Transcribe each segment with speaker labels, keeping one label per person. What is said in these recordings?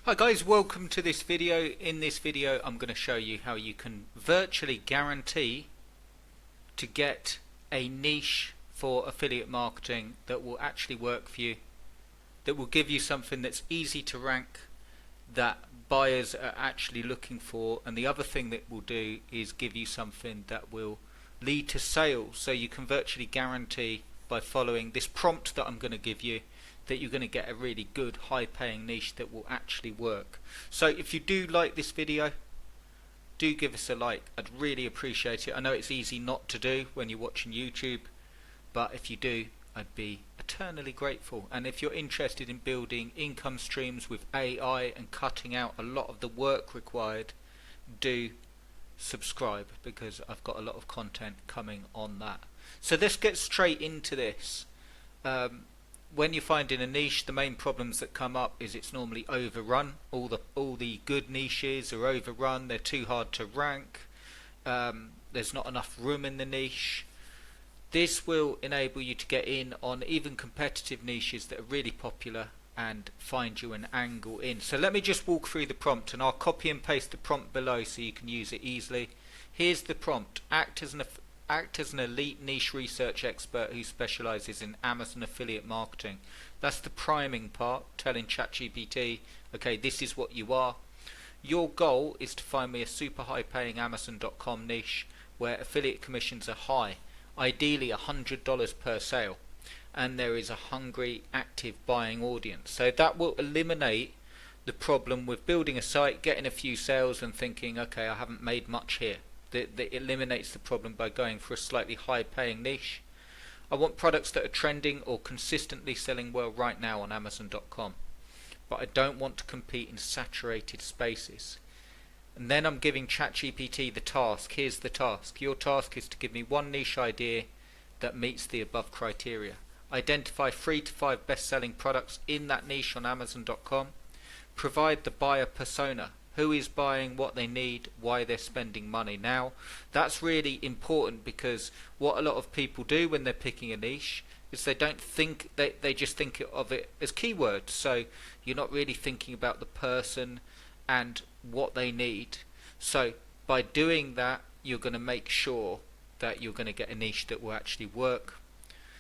Speaker 1: Hi guys, welcome to this video. In this video I'm going to show you how you can virtually guarantee to get a niche for affiliate marketing that will actually work for you, that will give you something that's easy to rank, that buyers are actually looking for, and the other thing that will do is give you something that will lead to sales. So you can virtually guarantee by following this prompt that I'm going to give you that you're going to get a really good high paying niche that will actually work. So if you do like this video, do give us a like. I'd really appreciate it. I know it's easy not to do when you're watching YouTube, but if you do, I'd be eternally grateful. And if you're interested in building income streams with AI and cutting out a lot of the work required, do subscribe, because I've got a lot of content coming on that. So let's get straight into this. When you're finding a niche, the main problems that come up is it's normally overrun. All the good niches are overrun. They're too hard to rank. There's not enough room in the niche. This will enable you to get in on even competitive niches that are really popular and find you an angle in. So let me just walk through the prompt, and I'll copy and paste the prompt below so you can use it easily. Here's the prompt: act as an elite niche research expert who specializes in Amazon affiliate marketing. That's the priming part, telling ChatGPT, okay, this is what you are. Your goal is to find me a super high paying Amazon.com niche where affiliate commissions are high, ideally $100 per sale, and there is a hungry, active buying audience. So that will eliminate the problem with building a site, getting a few sales and thinking, okay, I haven't made much here. That eliminates the problem by going for a slightly high paying niche. I want products that are trending or consistently selling well right now on Amazon.com, but I don't want to compete in saturated spaces. And then I'm giving ChatGPT the task. Here's the task. Your task is to give me one niche idea that meets the above criteria. Identify 3 to 5 best-selling products in that niche on Amazon.com. Provide the buyer persona. Who is buying, what they need, why they're spending money. Now, that's really important, because what a lot of people do when they're picking a niche is they don't think, they just think of it as keywords. So you're not really thinking about the person and what they need. So by doing that, you're going to make sure that you're going to get a niche that will actually work.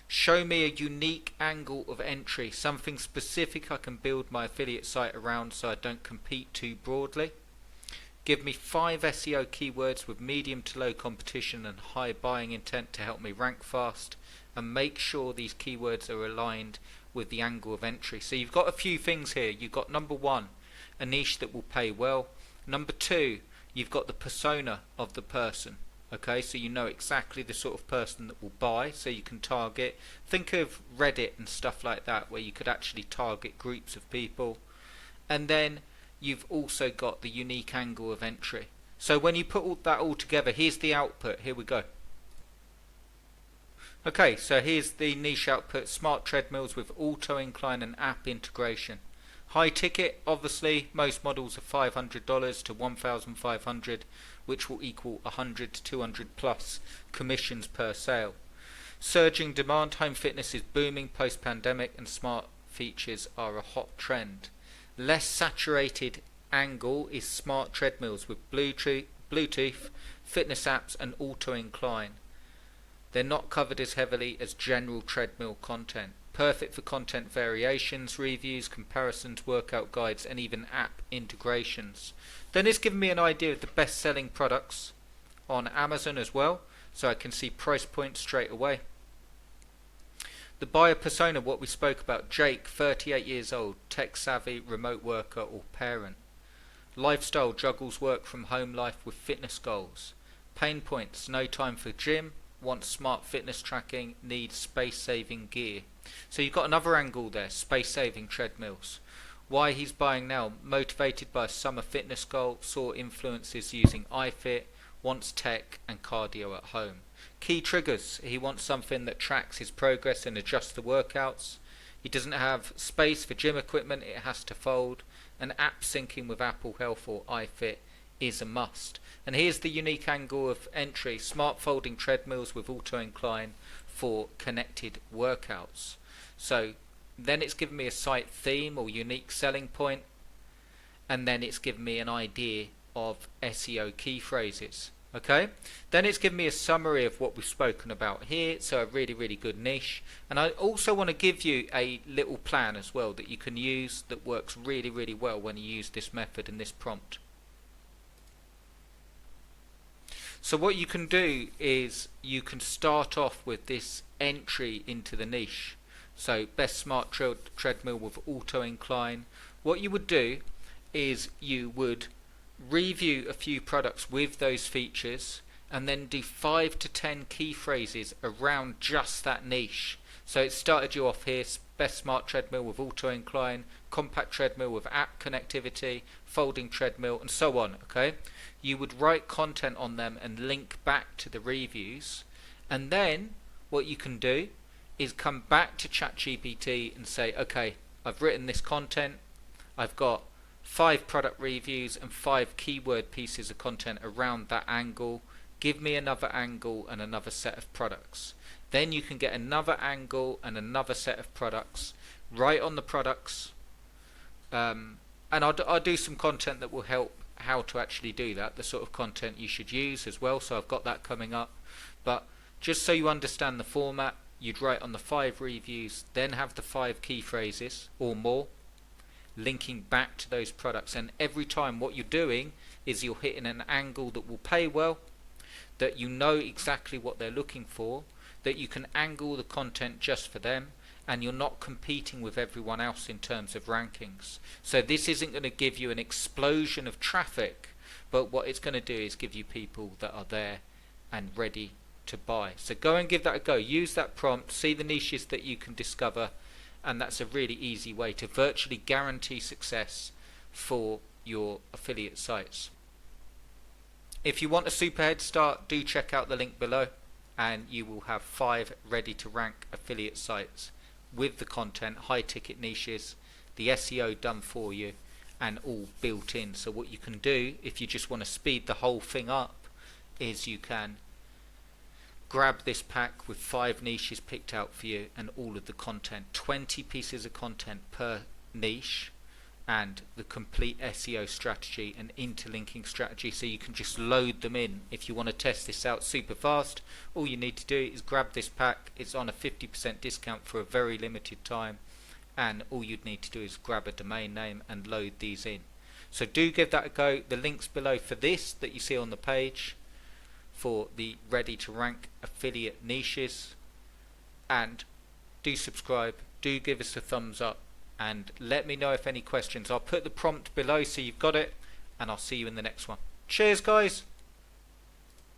Speaker 1: Show me a unique angle of entry, something specific I can build my affiliate site around so I don't compete too broadly. Give me 5 SEO keywords with medium to low competition and high buying intent to help me rank fast, and make sure these keywords are aligned with the angle of entry. So you've got a few things here. You've got number 1, a niche that will pay well. Number 2, you've got the persona of the person. Okay, so you know exactly the sort of person that will buy, so you can target. Think of Reddit and stuff like that, where you could actually target groups of people. And then you've also got the unique angle of entry. So when you put that all together, here's the output. Here we go. Okay, so here's the niche output: smart treadmills with auto incline and app integration. High ticket, obviously, most models are $500 to $1,500, which will equal 100 to 200 plus commissions per sale. Surging demand, home fitness is booming post-pandemic and smart features are a hot trend. Less saturated angle is smart treadmills with Bluetooth, fitness apps and auto incline. They're not covered as heavily as general treadmill content. Perfect for content variations, reviews, comparisons, workout guides, and even app integrations. Then it's given me an idea of the best selling products on Amazon as well, so I can see price points straight away. The buyer persona, what we spoke about: Jake, 38 years old, tech savvy, remote worker or parent. Lifestyle, juggles work from home life with fitness goals. Pain points: no time for gym, wants smart fitness tracking, needs space saving gear. So you've got another angle there: space saving treadmills. Why he's buying now: motivated by a summer fitness goal, saw influences using iFit, wants tech and cardio at home. Key triggers: he wants something that tracks his progress and adjusts the workouts. He doesn't have space for gym equipment, it has to fold. And app syncing with Apple Health or iFit is a must. And here's the unique angle of entry: smart folding treadmills with auto incline for connected workouts. So then it's given me a site theme or unique selling point, and then it's given me an idea of SEO key phrases. Okay, then it's given me a summary of what we've spoken about here, so a really good niche. And I also want to give you a little plan as well that you can use that works really well when you use this method and this prompt. So what you can do is you can start off with this entry into the niche. So best smart treadmill with auto incline. What you would do is you would review a few products with those features and then do 5 to 10 key phrases around just that niche. So it started you off here: best smart treadmill with auto incline, compact treadmill with app connectivity, folding treadmill, and so on. Okay, you would write content on them and link back to the reviews, and then what you can do is come back to ChatGPT and say, okay, I've written this content, I've got 5 product reviews and 5 keyword pieces of content around that angle. Give me another angle and another set of products. Then you can get another angle and another set of products, write on the products, and I'll do some content that will help how to actually do that, the sort of content you should use as well, so I've got that coming up. But just so you understand the format, you'd write on the 5 reviews, then have the 5 key phrases or more, linking back to those products, and every time what you're doing is you're hitting an angle that will pay well, that you know exactly what they're looking for, that you can angle the content just for them, and you're not competing with everyone else in terms of rankings. So this isn't going to give you an explosion of traffic, but what it's going to do is give you people that are there and ready to buy. So go and give that a go. Use that prompt, see the niches that you can discover, and that's a really easy way to virtually guarantee success for your affiliate sites. If you want a super head start, do check out the link below, and you will have 5 ready to rank affiliate sites with the content, high ticket niches, the SEO done for you, and all built in. So what you can do if you just want to speed the whole thing up is you can grab this pack with 5 niches picked out for you and all of the content, 20 pieces of content per niche, and the complete SEO strategy and interlinking strategy, so you can just load them in. If you want to test this out super fast, all you need to do is grab this pack. It's on a 50% discount for a very limited time, and all you'd need to do is grab a domain name and load these in. So do give that a go. The links below for this that you see on the page for the ready to rank affiliate niches, and do subscribe, do give us a thumbs up, and let me know if any questions. I'll put the prompt below so you've got it, and I'll see you in the next one. Cheers guys.